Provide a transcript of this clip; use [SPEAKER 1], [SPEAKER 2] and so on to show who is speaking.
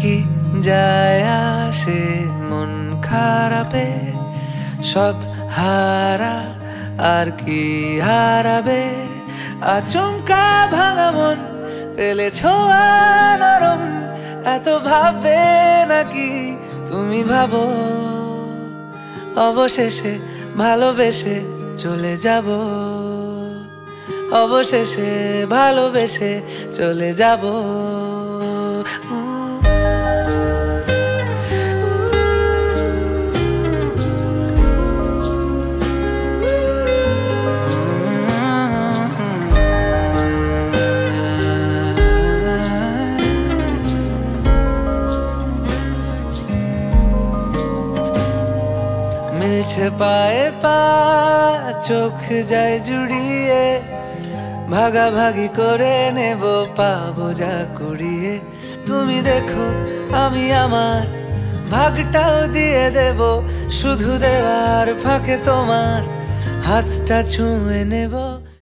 [SPEAKER 1] কি যায় আসে মন খারাপে, সব হারা আর কি হারাবে। আচমকা ভাঙা মন পেলে ছোঁয়া নরম, এত ভাববে নাকি তুমি ভাবো। অবশেষে ভালোবেসে চলে যাব, অবশেষে ভালোবেসে চলে যাব। মিলছে পায়ে পা, চোখ যায় জুড়িয়ে, ভাগাভাগি করে নেব পাবো যা কুড়িয়ে। তুমি দেখো আমি আমার ভাগটাও দিয়ে দেব, শুধু দেওয়ার ফাঁকে তোমার হাতটা ছুঁয়ে নেব।